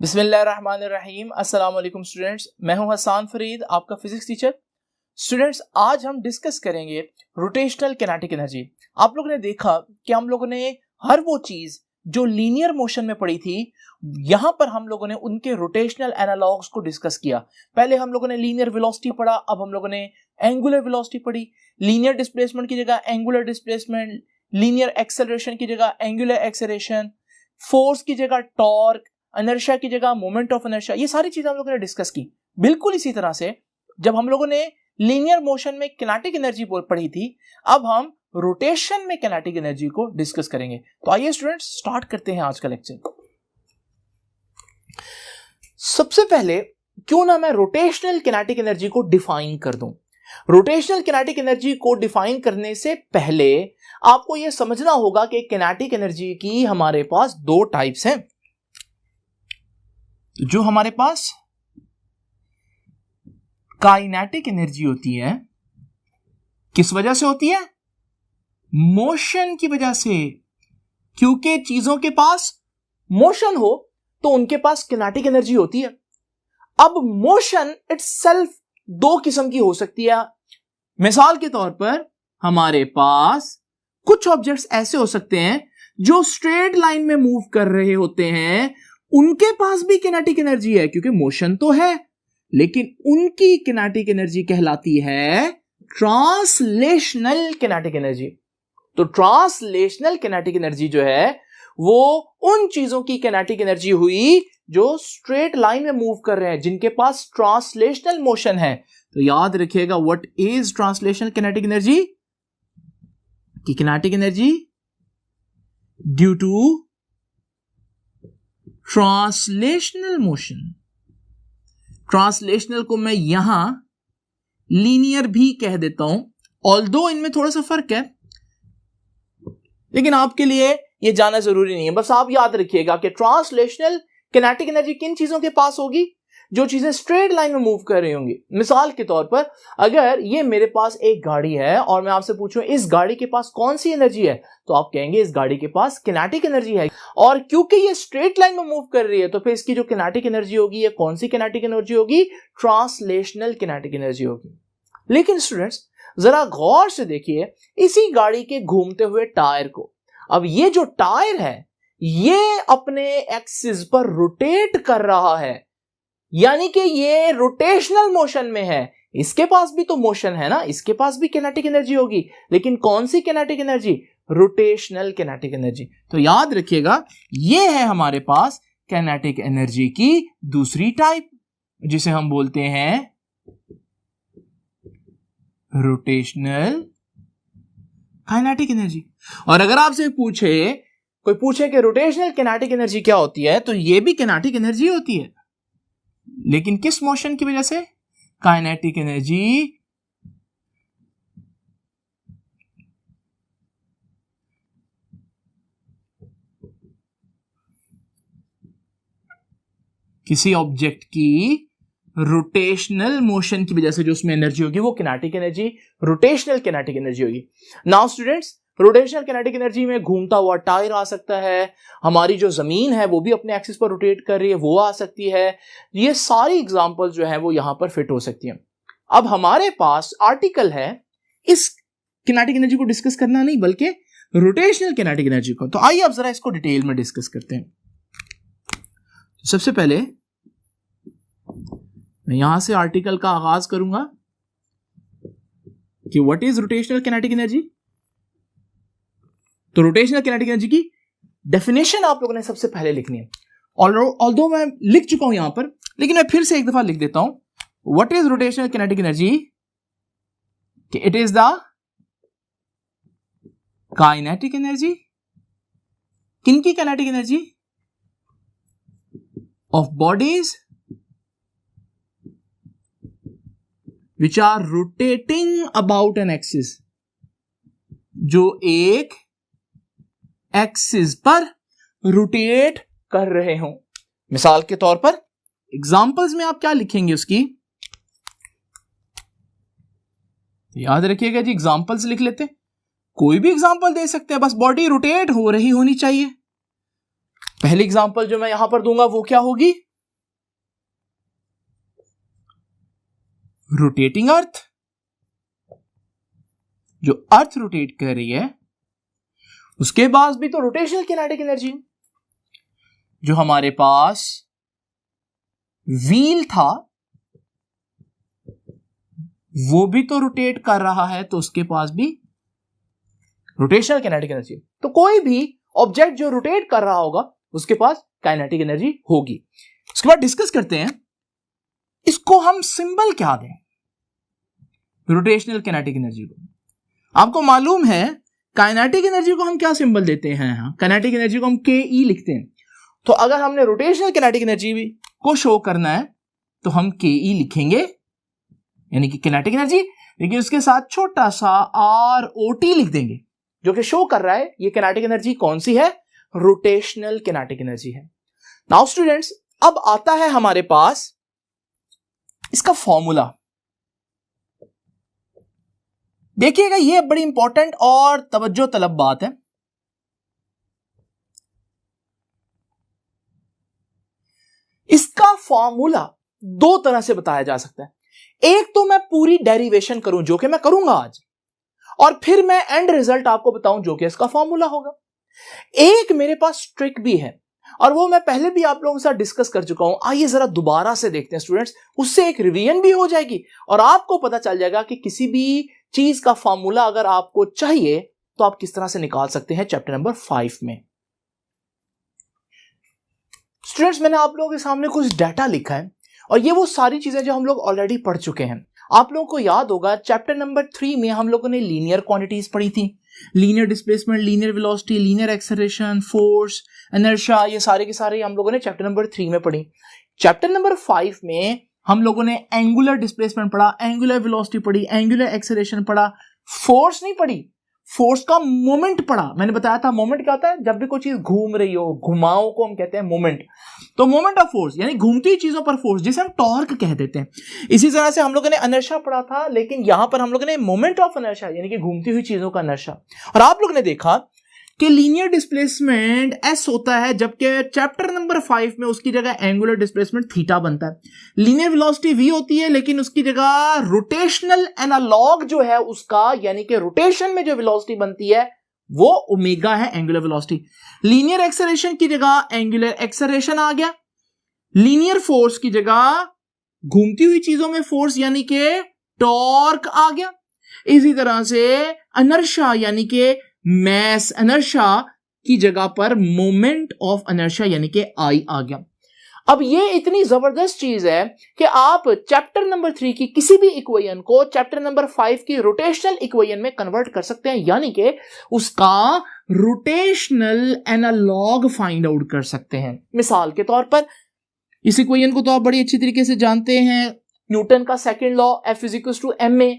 बिस्मिल्लाहिर्रहमानिर्रहीम। अस्सलाम वालेकुम स्टूडेंट्स, मैं हूं हसन फरीद, आपका फिजिक्स टीचर। स्टूडेंट्स, आज हम डिस्कस करेंगे रोटेशनल किनेटिक एनर्जी। आप लोगों ने देखा कि हम लोगों ने हर वो चीज जो लीनियर मोशन में पड़ी थी, यहां पर हम लोगों ने उनके रोटेशनल एनालॉग्स को डिस्कस किया। पहले हम लोगों ने लीनियर वेलोसिटी पढ़ा, अब हम लोगों ने एंगुलर वेलोसिटी पढ़ी। लीनियर डिस्प्लेसमेंट की जगह एंगुलर डिस्प्लेसमेंट, लीनियर एक्सेलरेशन की जगह एंगुलर एक्सेलरेशन, फोर्स की जगह टॉर्क, इनर्शिया की जगह मोमेंट ऑफ इनर्शिया, ये सारी चीजें हम लोगों ने डिस्कस की। बिल्कुल इसी तरह से जब हम लोगों ने लीनियर मोशन में किनेटिक एनर्जी पढ़ी थी, अब हम रोटेशन में किनेटिक एनर्जी को डिस्कस करेंगे। तो आइए स्टूडेंट्स, स्टार्ट करते हैं आज का लेक्चर। सबसे पहले क्यों ना मैं रोटेशनल किनेटिक एनर्जी को डिफाइन कर दूं। रोटेशनल किनेटिक एनर्जी को डिफाइन करने से पहले आपको यह समझना होगा कि किनेटिक एनर्जी की हमारे पास दो टाइप्स हैं। जो हमारे पास काइनेटिक एनर्जी होती है, किस वजह से होती है? मोशन की वजह से। क्योंकि चीजों के पास मोशन हो तो उनके पास किनेटिक एनर्जी होती है। अब मोशन इटसेल्फ दो किस्म की हो सकती है। मिसाल के तौर पर हमारे पास कुछ ऑब्जेक्ट्स ऐसे हो सकते हैं जो स्ट्रेट लाइन में मूव कर रहे होते हैं, उनके पास भी किनेटिक एनर्जी है क्योंकि मोशन तो है, लेकिन उनकी किनेटिक एनर्जी कहलाती है ट्रांसलेशनल किनेटिक एनर्जी। तो ट्रांसलेशनल किनेटिक एनर्जी जो है वो उन चीजों की किनेटिक एनर्जी हुई जो स्ट्रेट लाइन में मूव कर रहे हैं, जिनके पास ट्रांसलेशनल मोशन है। तो याद रखिएगा, what is translational kinetic energy? की kinetic energy due to translational motion. Translational को मैं यहां लीनियर भी कह देता हूं, ऑल्दो इनमें थोड़ा सा फर्क है, लेकिन आपके लिए यह जानना जरूरी नहीं है। बस आप याद रखिएगा कि ट्रांसलेशनल किनेटिक एनर्जी किन चीजों के पास होगी? जो चीजें स्ट्रेट लाइन में मूव कर रही होंगी। मिसाल के तौर पर अगर ये मेरे पास एक गाड़ी है और मैं आपसे पूछूं इस गाड़ी के पास कौन सी एनर्जी है, तो आप कहेंगे इस गाड़ी के पास किनेटिक एनर्जी है। और क्योंकि ये स्ट्रेट लाइन में मूव कर रही है, तो फिर इसकी जो किनेटिक एनर्जी होगी, ये कौन सी किनेटिक एनर्जी होगी? ट्रांसलेशनल किनेटिक एनर्जी होगी। लेकिन स्टूडेंट्स, जरा गौर से देखिए इसी गाड़ी के घूमते हुए टायर को। अब ये जो टायर है ये अपने एक्सिस पर रोटेट कर रहा है, यानी कि ये रोटेशनल मोशन में है। इसके पास भी तो मोशन है ना, इसके पास भी किनेटिक एनर्जी होगी, लेकिन कौन सी kinetic energy? Rotational kinetic energy. तो याद रखिएगा, ये है हमारे पास किनेटिक एनर्जी की दूसरी टाइप, जिसे हम बोलते हैं रोटेशनल काइनेटिक एनर्जी। और अगर आपसे कोई पूछे कि रोटेशनल किनेटिक एनर्जी क्या होती है, तो ये भी किनेटिक एनर्जी होती है, लेकिन किस मोशन की वजह से? काइनेटिक एनर्जी किसी ऑब्जेक्ट की रोटेशनल मोशन की वजह से जो उसमें एनर्जी होगी वो kinetic energy, rotational kinetic energy होगी। Now students, rotational kinetic energy में घूमता हुआ टायर आ सकता है, हमारी जो जमीन है वो भी अपने एक्सिस पर रोटेट कर रही है, वो आ सकती है। ये सारी एग्जांपल जो है वो यहां पर फिट हो सकती है। अब हमारे पास आर्टिकल है इस किनेटिक एनर्जी को डिस्कस करना नहीं, बल्कि रोटेशनल किनेटिक एनर्जी को। तो आइए अब जरा इसको डिटेल में डिस्कस करते हैं। सबसे पहले मैं यहां से आर्टिकल का आगाज करूंगा कि what is rotational kinetic energy. तो रोटेशनल किनेटिक एनर्जी की डेफिनेशन आप लोगों ने सबसे पहले लिखनी है। ऑल्दो मैं लिख चुका हूं यहां पर, लेकिन मैं फिर से एक दफा लिख देता हूं। What is rotational kinetic energy? It is the kinetic energy. किनकी kinetic energy? Of bodies which are rotating about an axis, जो एक एक्सिस पर रोटेट कर रहे हों। मिसाल के तौर पर एग्जांपल्स में आप क्या लिखेंगे उसकी? याद रखिएगा जी, एग्जांपल्स लिख लेते हैं, कोई भी एग्जांपल दे सकते हैं, बस बॉडी रोटेट हो रही होनी चाहिए। पहली एग्जांपल जो मैं यहां पर दूंगा वो क्या होगी? रोटेटिंग अर्थ, जो अर्थ रोटेट कर रही है उसके पास भी तो रोटेशनल किनेटिक एनर्जी। जो हमारे पास व्हील था वो भी तो रोटेट कर रहा है, तो उसके पास भी रोटेशनल किनेटिक एनर्जी। तो कोई भी ऑब्जेक्ट जो रोटेट कर रहा होगा उसके पास काइनेटिक एनर्जी होगी। उसके बाद डिस्कस करते हैं इसको हम सिंबल क्या दें रोटेशनल किनेटिक एनर्जी को। आपको मालूम है काइनेटिक एनर्जी को हम क्या सिंबल देते हैं, काइनेटिक एनर्जी को हम के लिखते हैं। तो अगर हमने रोटेशनल किनेटिक एनर्जी को शो करना है तो हम के लिखेंगे, यानी कि किनेटिक एनर्जी, लेकिन उसके साथ छोटा सा ROT लिख देंगे, जो कि शो कर रहा है ये किनेटिक एनर्जी कौन सी है, रोटेशनल किनेटिक एनर्जी है। नाउ स्टूडेंट्स, अब आता है हमारे पास इसका फॉर्मूला। देखिएगा ये बड़ी इंपॉर्टेंट और तवज्जो तलब बात है। इसका फॉर्मूला दो तरह से बताया जा सकता है। एक तो मैं पूरी डेरिवेशन करूं, जो कि मैं करूंगा आज, और फिर मैं एंड रिजल्ट आपको बताऊं जो कि इसका फॉर्मूला होगा। एक मेरे पास ट्रिक भी है और वो मैं पहले भी आप लोगों के साथ डिस्कस कर चुका हूं। आइए जरा दोबारा से देखते हैं स्टूडेंट्स, उससे एक रिवीजन भी हो जाएगी और आपको पता चल जाएगा कि किसी भी चीज का फॉर्मूला अगर आपको चाहिए तो आप किस तरह से निकाल सकते हैं चैप्टर नंबर 5 में। स्टूडेंट्स, मैंने आप लोगों के सामने कुछ डाटा लिखा है और ये वो सारी चीजें जो हम लोग ऑलरेडी पढ़ चुके हैं। आप लोगों को याद होगा चैप्टर नंबर 3 में हम लोगों ने लीनियर क्वांटिटीज पढ़ी थी, linear displacement, linear velocity, linear acceleration, force, inertia, ये सारे के सारे हम लोगों ने चैप्टर नंबर 3 में पढ़ी। चैप्टर नंबर 5 में हम लोगों ने एंगुलर डिस्प्लेसमेंट पढ़ा, एंगुलर वेलोसिटी पढ़ी, एंगुलर एक्सेलरेशन पढ़ा, फोर्स नहीं पढ़ी, फोर्स का मोमेंट पढ़ा। मैंने बताया था मोमेंट क्या होता है, जब भी कोई चीज घूम रही हो, घुमाव को हम कहते हैं मोमेंट। तो मोमेंट ऑफ फोर्स यानी घूमती हुई चीजों पर फोर्स, जिसे हम टॉर्क कह देते हैं। इसी तरह से हम लोगों ने इनर्शिया पढ़ा था, लेकिन यहां पर हम लोगों ने मोमेंट ऑफ इनर्शिया यानी कि घूमती हुई चीजों का इनर्शिया। और आप लोगों ने देखा कि लीनियर डिस्प्लेसमेंट S होता है, जबकि चैप्टर नंबर 5 में उसकी जगह एंगुलर डिस्प्लेसमेंट थीटा बनता है। लीनियर वेलोसिटी V होती है, लेकिन उसकी जगह रोटेशनल एनालॉग जो है उसका, यानी कि रोटेशन में जो वेलोसिटी बनती है वो ओमेगा है, एंगुलर वेलोसिटी। लीनियर एक्सेलरेशन की जगह एंगुलर एक्सेलरेशन आ गया। लीनियर फोर्स की जगह घूमती हुई चीजों में फोर्स यानी कि टॉर्क आ गया। इसी तरह से इनर्शिया यानी कि मैस इनर्शिया की जगह पर मोमेंट ऑफ इनर्शिया यानी कि I आ गया। अब ये इतनी जबरदस्त चीज है कि आप चैप्टर नंबर 3 की किसी भी इक्वेशन को चैप्टर नंबर 5 की रोटेशनल इक्वेशन में कन्वर्ट कर सकते हैं, यानी कि उसका रोटेशनल एनालॉग फाइंड आउट कर सकते हैं। मिसाल के तौर पर इस इक्वेशन को तो आप बड़ी अच्छी तरीके से जानते हैं, न्यूटन का सेकंड लॉ F = ma।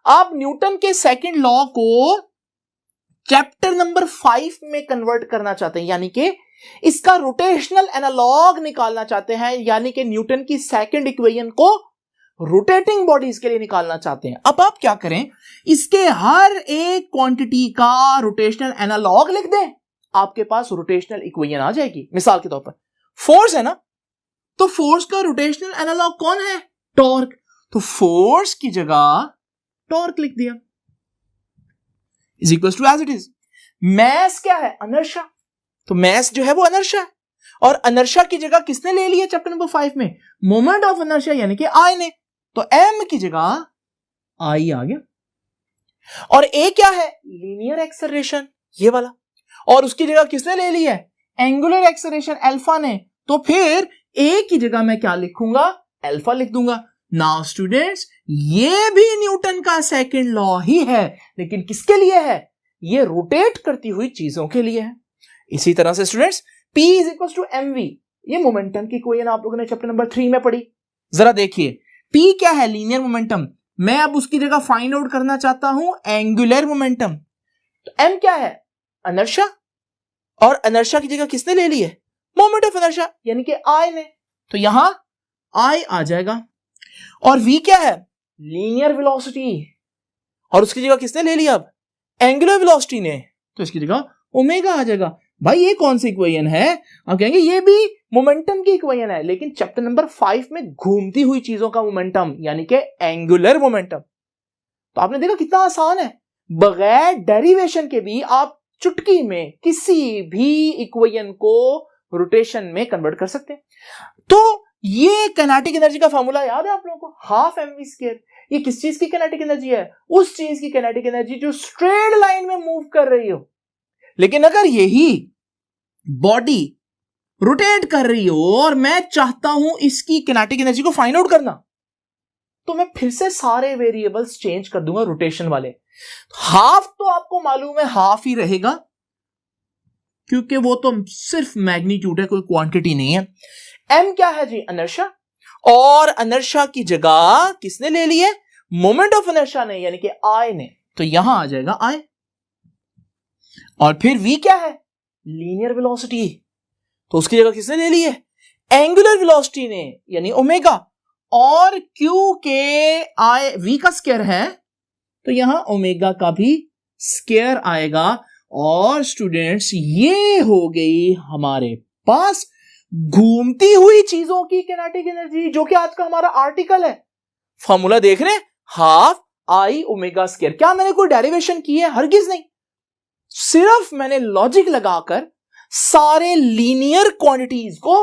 आप न्यूटन के सेकंड लॉ को चैप्टर नंबर 5 में कन्वर्ट करना चाहते हैं, यानी कि इसका रोटेशनल एनालॉग निकालना चाहते हैं, यानी कि न्यूटन की सेकंड इक्वेशन को रोटेटिंग बॉडीज के लिए निकालना चाहते हैं। अब आप क्या करें, इसके हर एक क्वांटिटी का रोटेशनल एनालॉग लिख दें, आपके पास रोटेशनल इक्वेशन आ जाएगी। मिसाल के तौर पर फोर्स है ना, तो फोर्स का रोटेशनल एनालॉग कौन है, टॉर्क। तो फोर्स की जगह टॉर्क लिख दिया, is equal to as it is. Mass क्या है, इनर्शिया, तो मैस जो है वो इनर्शिया है, और इनर्शिया की जगह किसने ले लिया चैप्टर नंबर 5 में, मोमेंट ऑफ इनर्शिया यानी कि I ने। तो M की जगह I आ गया। और A क्या है, लीनियर एक्सेलरेशन, ये वाला, और उसकी जगह किसने ले ली है, एंगुलर एक्सेलरेशन अल्फा ने। तो फिर A की जगह मैं क्या लिखूंगा, अल्फा लिख दूंगा। नाउ स्टूडेंट्स, ये भी न्यूटन का सेकंड लॉ ही है, लेकिन किसके लिए है, ये रोटेट करती हुई चीजों के लिए है। इसी तरह से स्टूडेंट्स P = mv, ये मोमेंटम की इक्वेशन आप लोगों ने चैप्टर नंबर 3 में पढ़ी। जरा देखिए P क्या है, लीनियर मोमेंटम, मैं अब उसकी जगह फाइंड आउट करना चाहता हूं एंगुलर मोमेंटम। तो M क्या है, इनर्शिया, और इनर्शिया की जगह किसने ले ली है, मोमेंट ऑफ इनर्शिया यानी कि I ने। तो यहां I आ जाएगा। और V क्या है, लीनियर वेलोसिटी, और उसकी जगह किसने ले लिया अब, एंगुलर वेलोसिटी ने, तो इसकी जगह ओमेगा आ जाएगा। भाई ये कौन सी इक्वेशन है? आप कहेंगे ये भी मोमेंटम की इक्वेशन है, लेकिन चैप्टर नंबर 5 में घूमती हुई चीजों का मोमेंटम यानी कि एंगुलर मोमेंटम। तो आपने देखा कितना आसान है, बगैर डेरिवेशन के भी आप चुटकी में किसी भी इक्वेशन को रोटेशन में कन्वर्ट कर सकते हैं। तो ये काइनेटिक एनर्जी का फॉर्मूला याद है आप लोगों को, हाफ mv स्क्वायर। ये किस चीज की काइनेटिक एनर्जी है? उस चीज की काइनेटिक एनर्जी जो स्ट्रेट लाइन में मूव कर रही हो। लेकिन अगर यही बॉडी रोटेट कर रही हो और मैं चाहता हूं इसकी काइनेटिक एनर्जी को फाइंड आउट करना, तो मैं फिर से सारे वेरिएबल्स चेंज कर दूंगा रोटेशन वाले। हाफ तो आपको मालूम है हाफ ही रहेगा, क्योंकि वो तो सिर्फ मैग्नीट्यूड है, कोई क्वांटिटी नहीं है। m क्या है जी? इनर्शिया। और इनर्शिया की जगह किसने ले ली है? मोमेंट ऑफ इनर्शिया ने, यानी कि I ने। तो यहां आ जाएगा I। और फिर v क्या है? Linear velocity. तो उसकी जगह किसने ले ली है? एंगुलर वेलोसिटी ने, यानी ओमेगा। और q के v का स्क्वायर है, तो यहां ओमेगा का भी स्क्वायर आएगा। और स्टूडेंट्स ये हो गई हमारे पास घूमती हुई चीजों की काइनेटिक एनर्जी, जो कि आज का हमारा आर्टिकल है। फॉर्मूला देख रहे हैं, हाफ I ओमेगा स्क्वायर। क्या मैंने कोई डेरिवेशन की है? हरगिज नहीं, सिर्फ मैंने लॉजिक लगाकर सारे लीनियर क्वांटिटीज को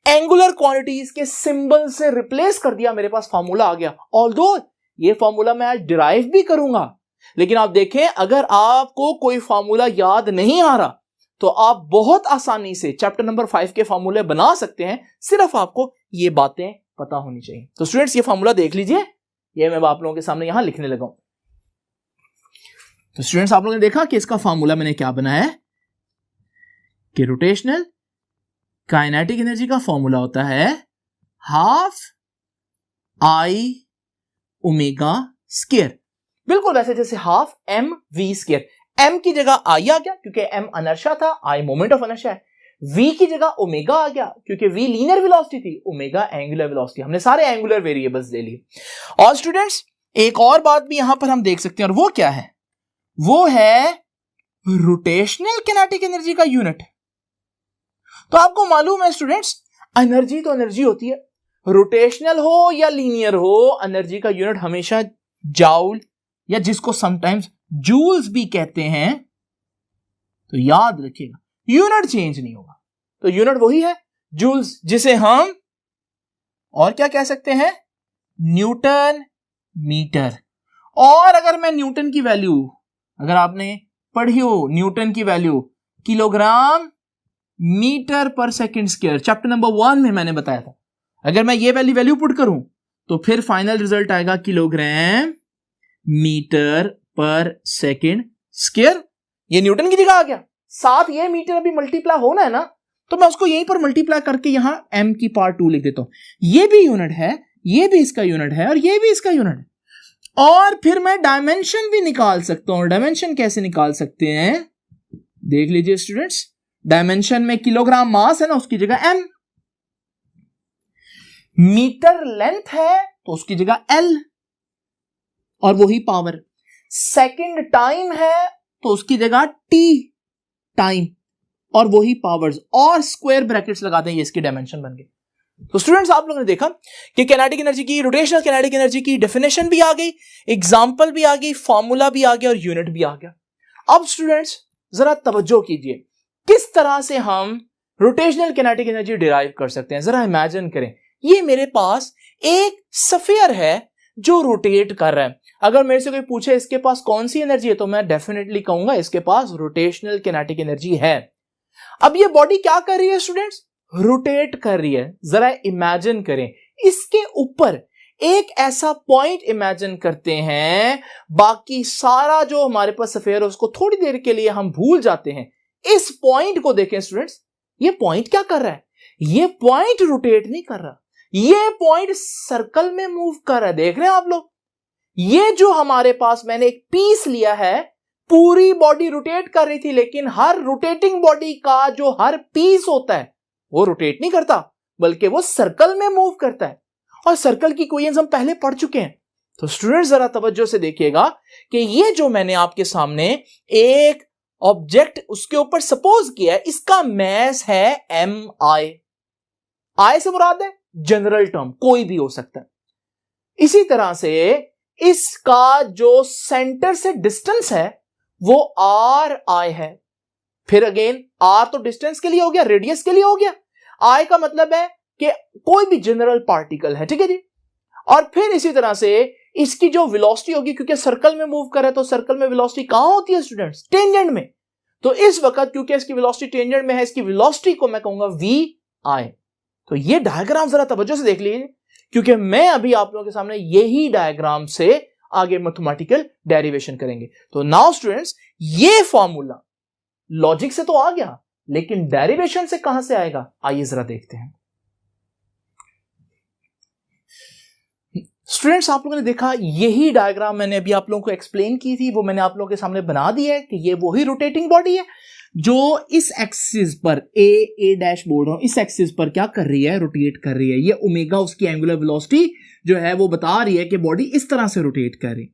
एंगुलर क्वांटिटीज के सिंबल से रिप्लेस कर दिया, मेरे पास फॉर्मूला आ गया। ऑल्दो ये फॉर्मूला मैं आज डिराइव भी करूंगा, लेकिन आप देखें अगर आपको कोई फॉर्मूला याद नहीं आ रहा तो आप बहुत आसानी से चैप्टर नंबर 5 के फॉर्मूले बना सकते हैं, सिर्फ आपको ये बातें पता होनी चाहिए। तो स्टूडेंट्स ये फॉर्मूला देख लीजिए, ये मैं आप लोगों के सामने यहां लिखने लगा हूं। तो स्टूडेंट्स आप लोगों ने देखा कि इसका फॉर्मूला मैंने क्या बनाया है कि रोटेशनल काइनेटिक एनर्जी का फॉर्मूला होता है हाफ I ओमेगा स्क्वायर। बिल्कुल वैसे जैसे हाफ mv स्क्वायर। m की जगह I आ गया क्योंकि m इनर्शिया था, I मोमेंट ऑफ इनर्शिया है। v की जगह ओमेगा आ गया क्योंकि v लीनियर वेलोसिटी थी, ओमेगा एंगुलर वेलोसिटी। हमने सारे एंगुलर वेरिएबल्स ले लिए। और स्टूडेंट्स एक और बात भी यहां पर हम देख सकते हैं, और वो क्या है? वो है रोटेशनल काइनेटिक एनर्जी का यूनिट। तो आपको मालूम है स्टूडेंट्स, एनर्जी तो एनर्जी होती है, रोटेशनल हो या लीनियर हो, एनर्जी का यूनिट हमेशा जाउल या जिसको समटाइम्स जूल्स भी कहते हैं। तो याद रखिएगा यूनिट चेंज नहीं होगा, तो यूनिट वही है जूल्स, जिसे हम और क्या कह सकते हैं? Newton metre. और अगर मैं न्यूटन की वैल्यू, अगर आपने पढ़ी हो न्यूटन की वैल्यू किलोग्राम मीटर पर सेकंड स्क्वायर, चैप्टर नंबर 1 में मैंने बताया था, अगर मैं ये वैल्यू पुट करूं तो फिर फाइनल रिजल्ट आएगा किलोग्राम मीटर पर सेकंड स्क्वायर। ये न्यूटन की जगह आ गया। साथ ये मीटर अभी मल्टीप्लाई होना है ना, तो मैं उसको यहीं पर मल्टीप्लाई करके यहां m की पावर 2 लिख देता हूं। ये भी यूनिट है, ये भी इसका यूनिट है, और ये भी इसका यूनिट है। और फिर मैं डायमेंशन भी निकाल सकता हूं। डायमेंशन कैसे निकाल सकते हैं? देख लीजिए स्टूडेंट्स, डायमेंशन में किलोग्राम मास है ना, उसकी जगह m। मीटर लेंथ है तो उसकी जगह l और वही पावर। सेकंड टाइम है तो उसकी जगह t टाइम और वही पावर्स, और स्क्वायर ब्रैकेट्स लगाते हैं, ये इसकी डायमेंशन बन गई। तो स्टूडेंट्स आप लोगों ने देखा कि काइनेटिक एनर्जी की, रोटेशनल काइनेटिक एनर्जी की डेफिनेशन भी आ गई, एग्जांपल भी आ गई, फॉर्मूला भी आ गया और यूनिट भी आ गया। अब स्टूडेंट्स जरा तवज्जो कीजिए, किस तरह से हम रोटेशनल काइनेटिक एनर्जी डिराइव कर सकते हैं। जरा इमेजिन करें, ये मेरे पास एक स्फीयर है जो रोटेट कर रहा है। अगर मेरे से कोई पूछे इसके पास कौन सी एनर्जी है, तो मैं डेफिनेटली कहूंगा इसके पास रोटेशनल काइनेटिक एनर्जी है। अब ये बॉडी क्या कर रही है स्टूडेंट्स? रोटेट कर रही है। जरा इमेजिन करें, इसके ऊपर एक ऐसा पॉइंट इमेजिन करते हैं, बाकी सारा जो हमारे पास स्फीयर है उसको थोड़ी देर के लिए हम भूल जाते हैं। इस पॉइंट को देखें स्टूडेंट्स, ये पॉइंट क्या कर रहा है? ये पॉइंट रोटेट नहीं कर रहा, ये पॉइंट सर्कल में मूव कर रहा है। देख रहे हैं आप लोग, ये जो हमारे पास मैंने एक पीस लिया है, पूरी बॉडी रोटेट कर रही थी, लेकिन हर रोटेटिंग बॉडी का जो हर पीस होता है वो रोटेट नहीं करता, बल्कि वो सर्कल में मूव करता है। और सर्कल की इक्वेशंस हम पहले पढ़ चुके हैं। तो स्टूडेंट्स जरा तवज्जो से देखिएगा कि ये जो मैंने आपके सामने एक ऑब्जेक्ट उसके ऊपर सपोज किया है, इसका मैस है mi। आई से मुराद है जनरल टर्म, कोई भी हो सकता है। इसी तरह से इसका जो सेंटर से डिस्टेंस है वो ri है। फिर अगेन r तो डिस्टेंस के लिए हो गया, रेडियस के लिए हो गया, i का मतलब है कि कोई भी जनरल पार्टिकल है, ठीक है जी। और फिर इसी तरह से इसकी जो वेलोसिटी होगी, क्योंकि सर्कल में मूव कर रहा है तो सर्कल में वेलोसिटी कहां होती है स्टूडेंट्स? टेंजेंट में। तो इस वक्त क्योंकि इसकी वेलोसिटी टेंजेंट में है, इसकी वेलोसिटी को मैं कहूंगा vi। तो ये डायग्राम जरा तवज्जो से देख लीजिए, क्योंकि मैं अभी आप लोगों के सामने यही डायग्राम से आगे मैथमेटिकल डेरिवेशन करेंगे। तो नाउ स्टूडेंट्स, ये फॉर्मूला लॉजिक से तो आ गया, लेकिन डेरिवेशन से कहां से आएगा, आइए जरा देखते हैं। स्टूडेंट्स, आप लोगों ने देखा यही डायग्राम मैंने अभी आप लोगों को एक्सप्लेन की थी, वो मैंने आप लोगों के सामने बना दी है कि ये वही रोटेटिंग बॉडी है जो इस एक्सिस पर ए डैश बोल रहा हूं, इस एक्सिस पर क्या कर रही है, रोटेट कर रही है। ये ओमेगा उसकी एंगुलर वेलोसिटी जो है वो बता रही है कि बॉडी इस तरह से रोटेट कर रही।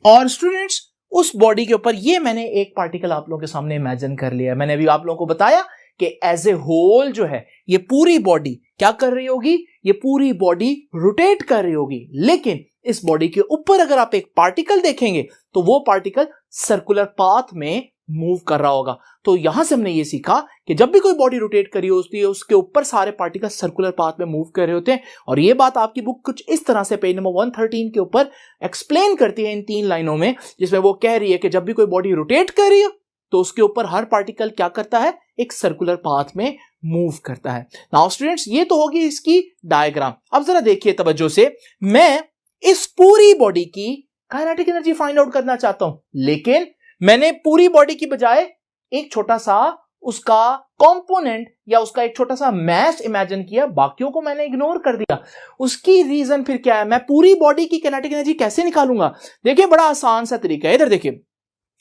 और स्टूडेंट्स, उस बॉडी के ऊपर ये मैंने एक पार्टिकल आप लोगों के सामने इमेजिन कर लिया। मैंने अभी आप लोगों को बताया कि एज ए होल जो है ये पूरी बॉडी क्या कर रही होगी, ये पूरी बॉडी रोटेट कर रही होगी। लेकिन इस बॉडी के ऊपर अगर आप एक पार्टिकल देखेंगे तो वो पार्टिकल सर्कुलर पाथ में मूव कर रहा होगा। तो यहां से हमने ये सीखा कि जब भी कोई बॉडी रोटेट करी होती है उसके ऊपर सारे पार्टिकल सर्कुलर पाथ में मूव कर रहे होते हैं। और ये बात आपकी बुक कुछ इस तरह से पेज नंबर 113 के ऊपर एक्सप्लेन करती है इन 3 लाइनों में, जिसमें वो कह रही है कि जब भी कोई बॉडी रोटेट कर रही है तो उसके ऊपर हर पार्टिकल क्या करता है, एक सर्कुलर पाथ में मूव करता है। नाउ स्टूडेंट्स, ये तो होगी इसकी डायग्राम। अब जरा देखिए तवज्जो से, मैं इस पूरी बॉडी की काइनेटिक एनर्जी फाइंड आउट करना चाहता हूं, लेकिन मैंने पूरी बॉडी की बजाय एक छोटा सा उसका कंपोनेंट या उसका एक छोटा सा मैस इमेजिन किया, बाकियों को मैंने इग्नोर कर दिया। उसकी रीजन फिर क्या है, मैं पूरी बॉडी की काइनेटिक एनर्जी कैसे निकालूंगा? देखिए, बड़ा आसान सा तरीका है। इधर देखिए,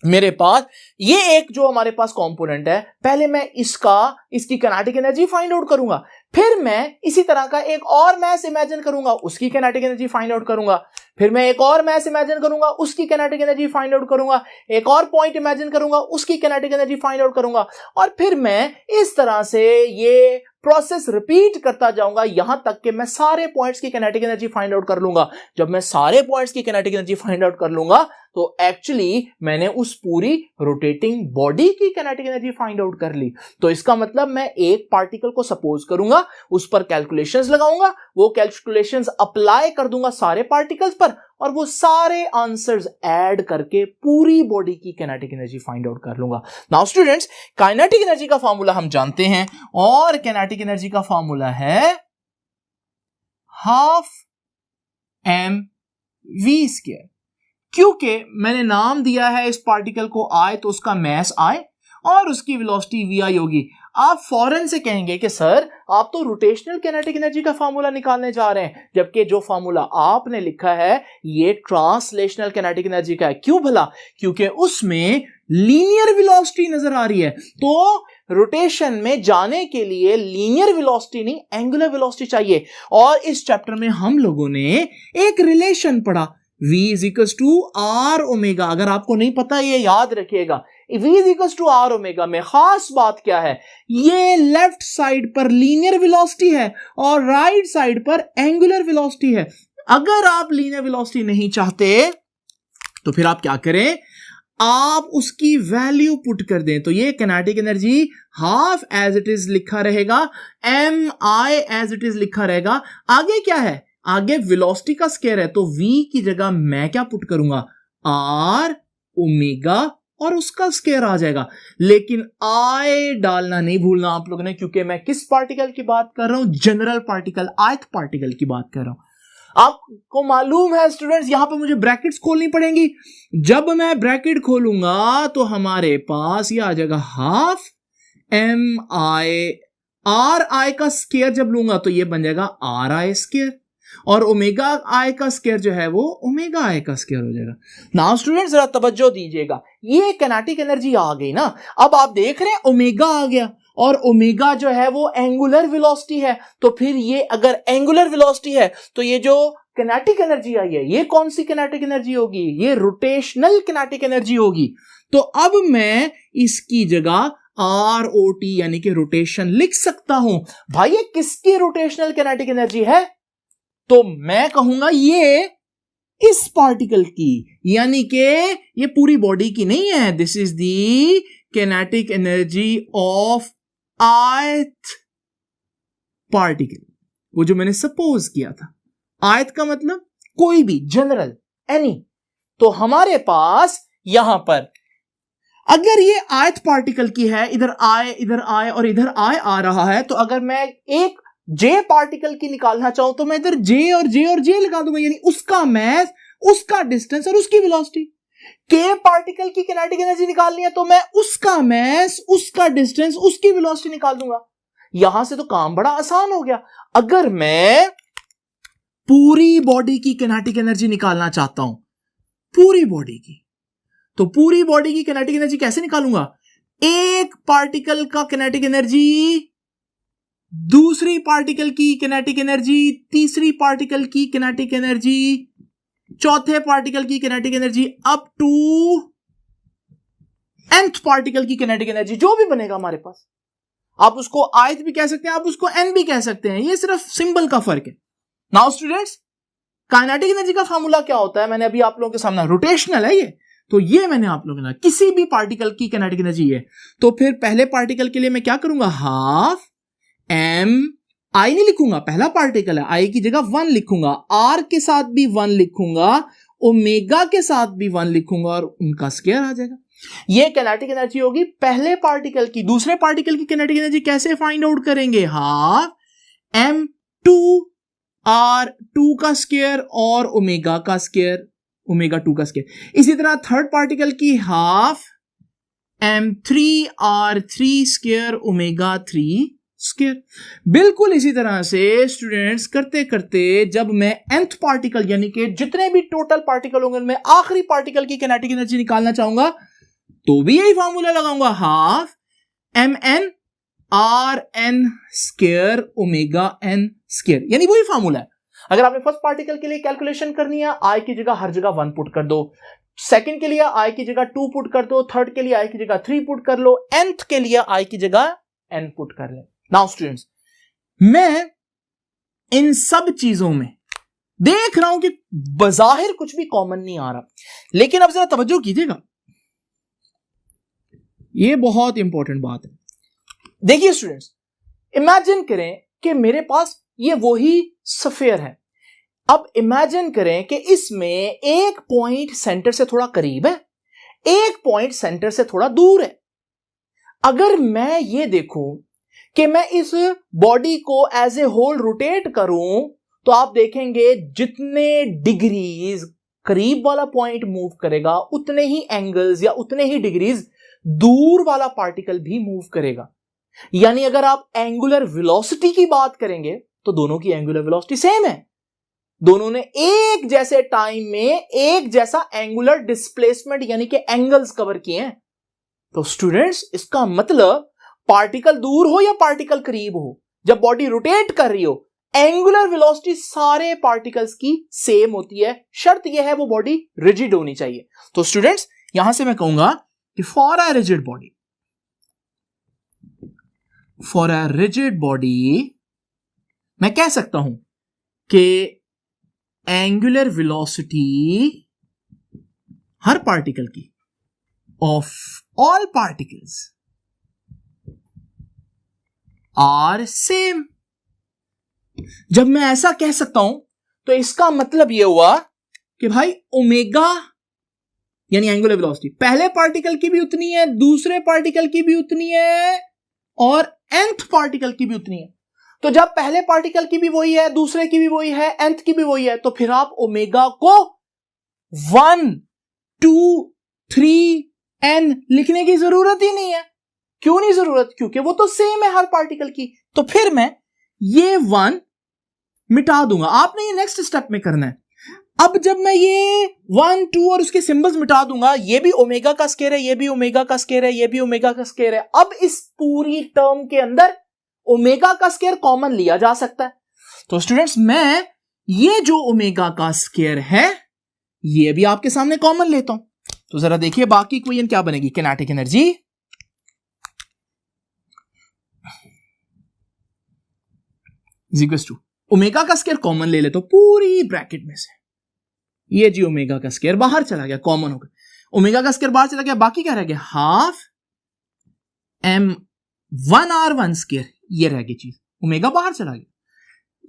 मेरे पास ये एक जो हमारे पास कंपोनेंट है, पहले मैं इसकी काइनेटिक एनर्जी फाइंड आउट करूंगा, फिर मैं इसी तरह का एक और मैस इमेजिन करूंगा, उसकी काइनेटिक एनर्जी फाइंड आउट करूंगा, फिर मैं एक और मैस इमेजिन करूंगा, उसकी काइनेटिक एनर्जी फाइंड आउट करूंगा, एक और पॉइंट इमेजिन करूंगा, उसकी काइनेटिक एनर्जी फाइंड आउट करूंगा, और फिर मैं इस तरह से ये प्रोसेस रिपीट करता जाऊंगा यहां तक कि मैं सारे पॉइंट्स की काइनेटिक एनर्जी फाइंड आउट कर लूंगा। जब मैं सारे पॉइंट्स की काइनेटिक एनर्जी फाइंड आउट कर लूंगा तो एक्चुअली मैंने उस पूरी रोटेटिंग बॉडी की काइनेटिक एनर्जी फाइंड आउट कर ली। तो इसका मतलब मैं एक पार्टिकल को सपोज करूंगा, उस पर कैलकुलेशंस लगाऊंगा, वो कैलकुलेशंस अप्लाई कर दूंगा सारे पार्टिकल्स पर, और वो सारे आंसर्स ऐड करके पूरी बॉडी की काइनेटिक एनर्जी फाइंड आउट कर लूंगा। नाउ स्टूडेंट्स, काइनेटिक एनर्जी का फार्मूला हम जानते हैं, और काइनेटिक एनर्जी का फार्मूला है ½ mv²। क्योंकि मैंने नाम दिया है इस पार्टिकल को I, तो उसका मैस I और उसकी वेलोसिटी vi होगी। आप फौरन से कहेंगे कि सर आप तो रोटेशनल काइनेटिक एनर्जी का फार्मूला निकालने जा रहे हैं, जबकि जो फार्मूला आपने लिखा है ये ट्रांसलेशनल काइनेटिक एनर्जी का है। क्यों भला? क्योंकि उसमें लीनियर वेलोसिटी नजर आ रही है। तो रोटेशन में जाने के लिए लीनियर वेलोसिटी नहीं, एंगुलर वेलोसिटी चाहिए। और इस चैप्टर में हम लोगों ने एक रिलेशन पढ़ा, v = r ओमेगा। अगर आपको नहीं पता ये याद रखिएगा, v = r ओमेगा में खास बात क्या है, ये लेफ्ट साइड पर लीनियर वेलोसिटी है और राइट साइड पर एंगुलर वेलोसिटी है। अगर आप लीनियर वेलोसिटी नहीं चाहते तो फिर आप क्या करें, आप उसकी वैल्यू पुट कर दें। तो ये kinetic energy half as it is लिखा रहेगा, mi एज इट इज लिखा रहेगा। आगे क्या है, आगे वेलोसिटी का स्क्वायर है, तो v की जगह मैं क्या पुट करूंगा, r ओमेगा और उसका स्क्वायर आ जाएगा। लेकिन I डालना नहीं भूलना आप लोगों ने, क्योंकि मैं किस पार्टिकल की बात कर रहा हूं, जनरल पार्टिकल, ith पार्टिकल की बात कर रहा हूं। आपको मालूम है स्टूडेंट्स, यहां पर मुझे ब्रैकेट्स खोलनी पड़ेंगी। जब मैं ब्रैकेट खोलूंगा तो हमारे पास ये आ जाएगा ½ mi। ri का स्क्वायर जब लूंगा तो ये बन जाएगा ri², और ओमेगा आई का स्क्वायर जो है वो ओमेगा आई का स्क्वायर हो जाएगा। नाउ स्टूडेंट्स जरा तवज्जो दीजिएगा, ये काइनेटिक एनर्जी आ गई ना। अब आप देख रहे हैं ओमेगा आ गया, और ओमेगा जो है वो एंगुलर वेलोसिटी है। तो फिर ये अगर एंगुलर वेलोसिटी है तो ये जो किनेटिक एनर्जी आई है ये कौन सी किनेटिक एनर्जी होगी? ये रोटेशनल किनेटिक एनर्जी होगी। तो अब मैं इसकी जगह ROT यानी कि रोटेशन लिख सकता हूं। भाई ये किसकी रोटेशनल किनेटिक एनर्जी है? तो मैं कहूंगा ये इस पार्टिकल की, यानी कि ये पूरी बॉडी की नहीं है। This is the kinetic energy of ith particle, वो जो मैंने सपोज किया था। ith का मतलब कोई भी, जनरल, एनी। तो हमारे पास यहां पर अगर ये ith पार्टिकल की है, इधर आए और इधर आ रहा है, तो अगर मैं एक J पार्टिकल की निकालना चाहूं तो मैं इधर J और J लगा दूंगा, यानी उसका मैस, उसका डिस्टेंस और उसकी वेलोसिटी। K पार्टिकल की किनेटिक एनर्जी निकालनी है तो मैं उसका मैस, उसका डिस्टेंस, उसकी वेलोसिटी निकाल दूंगा। यहां से तो काम बड़ा आसान हो गया। अगर मैं पूरी बॉडी की किनेटिक एनर्जी निकालना चाहता हूं, पूरी बॉडी की, तो पूरी बॉडी की किनेटिक एनर्जी कैसे निकालूंगा? एक पार्टिकल का किनेटिक एनर्जी, दूसरी पार्टिकल की किनेटिक एनर्जी, तीसरी पार्टिकल की किनेटिक एनर्जी, चौथे पार्टिकल की kinetic energy, up to nth particle की किनेटिक एनर्जी, जो भी बनेगा हमारे पास। आप उसको ith भी कह सकते हैं, आप उसको n भी कह सकते हैं, ये सिर्फ सिंबल का फर्क है। नाउ स्टूडेंट्स, काइनेटिक एनर्जी का फार्मूला क्या होता है? मैंने अभी आप लोगों के सामने, रोटेशनल है ये, तो ये मैंने आप लोगों ने किसी भी पार्टिकल की किनेटिक एनर्जी है। तो फिर पहले पार्टिकल के लिए मैं क्या करूंगा? हाफ m, I नहीं लिखूंगा, पहला पार्टिकल है, I की जगह 1 लिखूंगा, R के साथ भी 1 लिखूंगा, ओमेगा के साथ भी 1 लिखूंगा और उनका स्क्वायर आ जाएगा। ये किनेटिक एनर्जी होगी पहले पार्टिकल की। दूसरे पार्टिकल की किनेटिक एनर्जी कैसे फाइंड आउट करेंगे? हाफ m2 R2 का स्क्वायर और ओमेगा का स्क्वायर, ओमेगा 2 का स्क्वायर। इसी तरह थर्ड पार्टिकल की half m3 R3 square omega 3 square. बिल्कुल इसी तरह से स्टूडेंट्स करते करते जब मैं nth पार्टिकल यानी कि जितने भी टोटल पार्टिकल होंगे मैं आखिरी पार्टिकल की किनेटिक एनर्जी निकालना चाहूंगा तो भी यही फॉर्मूला लगाऊंगा, half mn Rn square omega n square, यानी वही फॉर्मूला है। अगर आपने फर्स्ट पार्टिकल के लिए कैलकुलेशन करनी है, I की जगह हर जगह 1 पुट कर दो, सेकंड के लिए I की जगह 2 पुट कर दो, थर्ड के लिए I की जगह 3 पुट कर लो, nth के लिए I की जगह n पुट कर ले। नाउ स्टूडेंट्स, मैं इन सब चीजों में देख रहा हूं कि बजाहिर कुछ भी कॉमन नहीं आ रहा, लेकिन अब जरा तवज्जो कीजिएगा, यह बहुत इंपॉर्टेंट बात है। देखिए स्टूडेंट्स, इमेजिन करें कि मेरे पास ये वही स्फीयर है। अब इमेजिन करें कि इसमें एक पॉइंट सेंटर से थोड़ा करीब है, एक पॉइंट सेंटर से थोड़ा दूर है। अगर मैं ये देखूं कि मैं इस बॉडी को एज ए होल रोटेट करूं तो आप देखेंगे जितने डिग्रीज करीब वाला पॉइंट मूव करेगा उतने ही एंगल्स या उतने ही डिग्रीज दूर वाला पार्टिकल भी मूव करेगा। यानी अगर आप एंगुलर वेलोसिटी की बात करेंगे तो दोनों की एंगुलर वेलोसिटी सेम है, दोनों ने एक जैसे टाइम में एक जैसा एंगुलर डिस्प्लेसमेंट यानी कि एंगल्स कवर किए हैं। तो स्टूडेंट्स, इसका मतलब पार्टिकल दूर हो या पार्टिकल करीब हो, जब बॉडी रोटेट कर रही हो एंगुलर वेलोसिटी सारे पार्टिकल्स की सेम होती है। शर्त यह है वो बॉडी रिजिड होनी चाहिए। तो स्टूडेंट्स, यहां से मैं कहूंगा कि for a rigid body, for a rigid body मैं कह सकता हूं कि एंगुलर वेलोसिटी हर पार्टिकल की of all particles are same. जब मैं ऐसा कह सकता हूं तो इसका मतलब यह हुआ कि भाई ओमेगा यानी एंगुलर वेलोसिटी पहले पार्टिकल की भी उतनी है, दूसरे पार्टिकल की भी उतनी है और nth पार्टिकल की भी उतनी है। तो जब पहले पार्टिकल की भी वही है, दूसरे की भी वही है, nth की भी वही है, तो फिर आप ओमेगा को 1 2 3 n लिखने की जरूरत ही नहीं है। क्यों नहीं जरूरत? क्योंकि वो तो सेम है हर पार्टिकल की। तो फिर मैं ये 1 मिटा दूंगा। आपने ये नेक्स्ट स्टेप में करना है। अब जब मैं ये 1 2 और उसके सिंबल्स मिटा दूंगा, ये भी ओमेगा का स्क्वायर है, ये भी ओमेगा का स्क्वायर है, ये भी ओमेगा का स्क्वायर है। अब इस पूरी टर्म के अंदर ओमेगा का स्क्वायर कॉमन लिया जा सकता है। तो स्टूडेंट्स, मैं ये जो ओमेगा का स्क्वायर है ये भी आपके सामने कॉमन लेता हूं। तो जरा देखिए बाकी इक्वेशन क्या बनेगी। Kinetic energy is equal to omega का स्क्वायर कॉमन ले लेता हूं पूरी ब्रैकेट में से। ये जी ओमेगा का स्क्वायर बाहर चला गया, कॉमन हो गया, ओमेगा का स्क्वायर बाहर चला गया, बाकी क्या रह गया, हाफ m1r1 स्क्वायर, ये रह गई चीज, ओमेगा बाहर चला गया,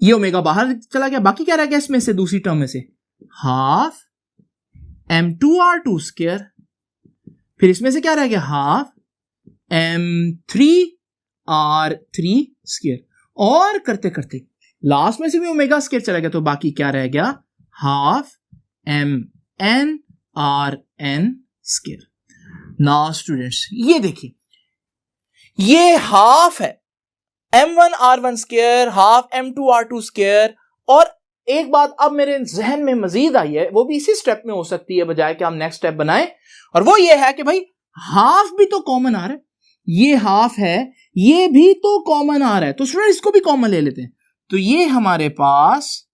ये ओमेगा बाहर चला गया, बाकी क्या रह गया इसमें से, दूसरी टर्म में से हाफ m2r2 स्क्वायर, फिर इसमें से क्या रह गया, हाफ m3r3 स्क्वायर, और करते करते लास्ट में से भी ओमेगा स्क्वायर चला गया, तो बाकी क्या रह गया, half mn/n square. Now students ये देखिए, ये हाफ है m1r1 square, half m2r2 square. और एक बात अब मेरे जहन में मजीद आई है, वो भी इसी स्टेप में हो सकती है बजाय कि हम नेक्स्ट स्टेप बनाएं, और वो ये है कि भाई हाफ भी तो कॉमन आ रहा है, ये हाफ है, ये भी तो कॉमन आ रहा है, तो स्टूडेंट इसको भी कॉमन ले लेते हैं। तो ये हमारे पास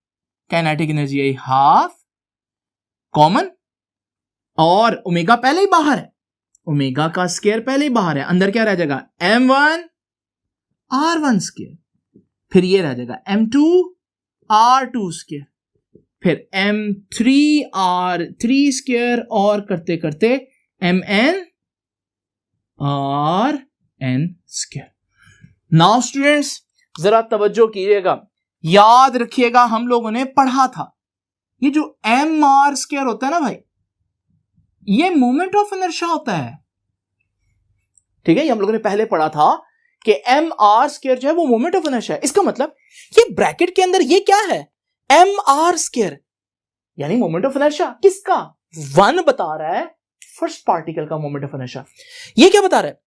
काइनेटिक एनर्जी है हाफ कॉमन, और ओमेगा पहले ही बाहर है, ओमेगा का स्क्वायर पहले ही बाहर है, अंदर क्या रह जाएगा, m1r1 स्क्वायर, फिर ये रह जाएगा m2r2 स्क्वायर, फिर m3r3 स्क्वायर, और करते करते mn/n स्क्वायर। नाउ स्टूडेंट्स जरा तवज्जो कीजिएगा, याद रखिएगा हम लोगों ने पढ़ा था ये जो mr स्क्वायर होता है ना भाई, ये मोमेंट ऑफ इनर्शिया होता है, ठीक है, ये हम लोगों ने पहले पढ़ा था कि mr स्क्वायर जो है वो मोमेंट ऑफ इनर्शिया है। इसका मतलब ये ब्रैकेट के अंदर ये क्या है, mr स्क्वायर यानी मोमेंट ऑफ इनर्शिया किसका, 1 बता रहा है फर्स्ट पार्टिकल का मोमेंट ऑफ इनर्शिया, ये क्या बता रहा है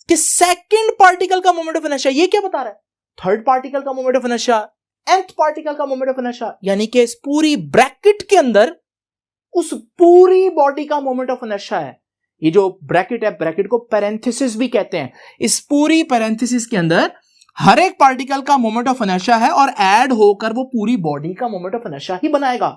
कि सेकंड पार्टिकल का मोमेंट ऑफ इनर्शिया, ये क्या बता रहा है थर्ड पार्टिकल का moment of inertia, nth particle का मोमेंट ऑफ इनर्शिया, यानी कि इस पूरी ब्रैकेट के अंदर उस पूरी बॉडी का मोमेंट ऑफ इनर्शिया है। ये जो ब्रैकेट है, ब्रैकेट को पैरेंथेसिस भी कहते हैं, इस पूरी पैरेंथेसिस के अंदर हर एक पार्टिकल का मोमेंट ऑफ इनर्शिया है, और ऐड होकर वो पूरी बॉडी का मोमेंट ऑफ इनर्शिया ही बनाएगा।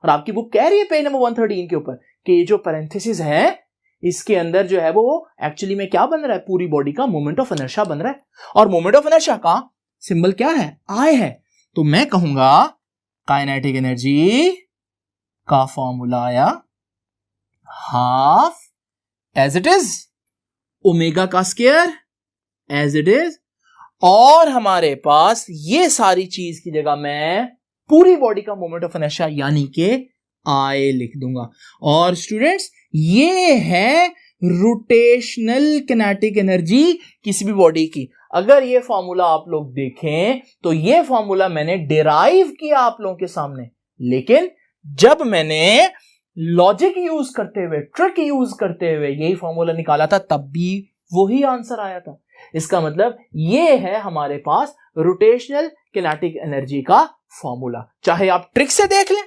और आपकी बुक कह रही है पेज नंबर 113 के ऊपर कि ये जो पैरेंथेसिस है इसके अंदर जो है वो एक्चुअली में क्या बन रहा है, पूरी बॉडी का मोमेंट ऑफ इनर्शिया बन रहा है, और मोमेंट ऑफ इनर्शिया का सिंबल क्या है, आई है। तो मैं कहूंगा काइनेटिक एनर्जी का फॉर्मूला आया half as it is, omega का स्क्वायर एज इट इज, और हमारे पास ये सारी चीज की जगह मैं पूरी बॉडी का मोमेंट ऑफ इनर्शिया यानी कि आई लिख दूंगा। और स्टूडेंट्स ये है रोटेशनल किनेटिक एनर्जी किसी भी बॉडी की। अगर ये फॉर्मूला आप लोग देखें तो ये फॉर्मूला मैंने डिराइव किया आप लोगों के सामने, लेकिन जब मैंने लॉजिक यूज करते हुए, ट्रिक यूज करते हुए यही फॉर्मूला निकाला था, तब भी वही आंसर आया था। इसका मतलब ये है हमारे पास रोटेशनल किनेटिक एनर्जी का फॉर्मूला। चाहे आप ट्रिक से देख लें,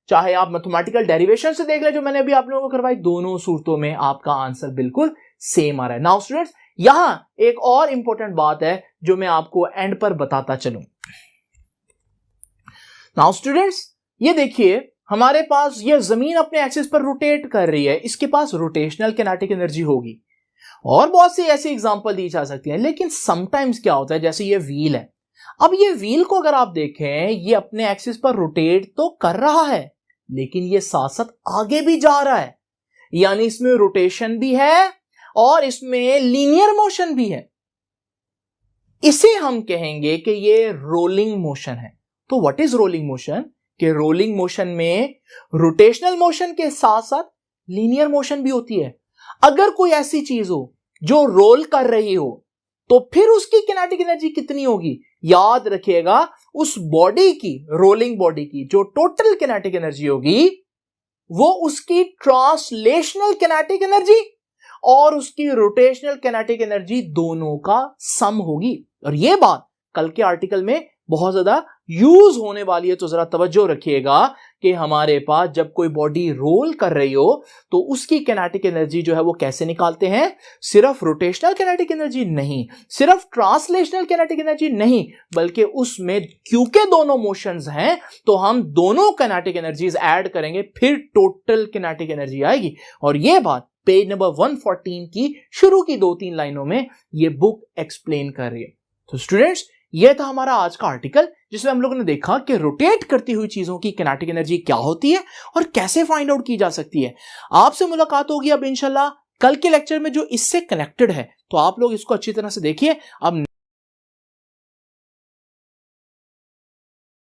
चाहे आप मैथमेटिकल डेरिवेशन से देख लें जो मैंने अभी आप लोगों को करवाई, दोनों सूरतों में आपका आंसर बिल्कुल सेम आ रहा है। नाउ स्टूडेंट्स यहां एक और इंपॉर्टेंट बात है जो मैं आपको एंड पर बताता चलूं। नाउ स्टूडेंट्स ये देखिए, हमारे पास ये जमीन अपने एक्सिस पर रोटेट कर रही है, इसके पास रोटेशनल किनेटिक एनर्जी होगी, और बहुत सी ऐसी एग्जांपल दी जा सकती है। लेकिन समटाइम्स क्या होता है, जैसे ये व्हील है, अब ये व्हील को अगर आप देखें ये अपने एक्सिस पर रोटेट तो कर रहा है, लेकिन ये साथ साथ आगे भी जा रहा है, यानी इसमें रोटेशन भी है और इसमें लीनियर मोशन भी है। इसे हम कहेंगे कि ये रोलिंग मोशन है। तो व्हाट इज रोलिंग मोशन? कि रोलिंग मोशन में रोटेशनल मोशन के साथ साथ लीनियर मोशन भी होती है। अगर कोई ऐसी चीज हो जो रोल कर रही हो तो फिर उसकी किनेटिक एनर्जी कितनी होगी? याद रखिएगा, उस बॉडी की, रोलिंग बॉडी की जो टोटल किनेटिक एनर्जी होगी वो उसकी ट्रांसलेशनल किनेटिक एनर्जी और उसकी रोटेशनल किनेटिक एनर्जी दोनों का सम होगी। और यह बात कल के आर्टिकल में बहुत ज्यादा यूज होने वाली है, तो जरा तवज्जो रखिएगा कि हमारे पास जब कोई बॉडी रोल कर रही हो तो उसकी किनेटिक एनर्जी जो है वो कैसे निकालते हैं, सिर्फ रोटेशनल किनेटिक एनर्जी नहीं, सिर्फ ट्रांसलेशनल किनेटिक एनर्जी नहीं, बल्कि उसमें क्योंकि दोनों मोशंस हैं तो हम दोनों किनेटिक एनर्जीज ऐड करेंगे, फिर टोटल किनेटिक एनर्जी आएगी। और यह बात पेज नंबर 114 की शुरू की 2-3 लाइनों में यह बुक एक्सप्लेन कर रही है। तो स्टूडेंट्स, यह था हमारा आज का आर्टिकल जिसमें हम लोगों ने देखा कि रोटेट करती हुई चीजों की किनेटिक एनर्जी क्या होती है और कैसे फाइंड आउट की जा सकती है। आपसे मुलाकात होगी अब इंशाल्लाह कल के लेक्चर में जो इससे कनेक्टेड है, तो आप लोग इसको अच्छी तरह से देखिए। अब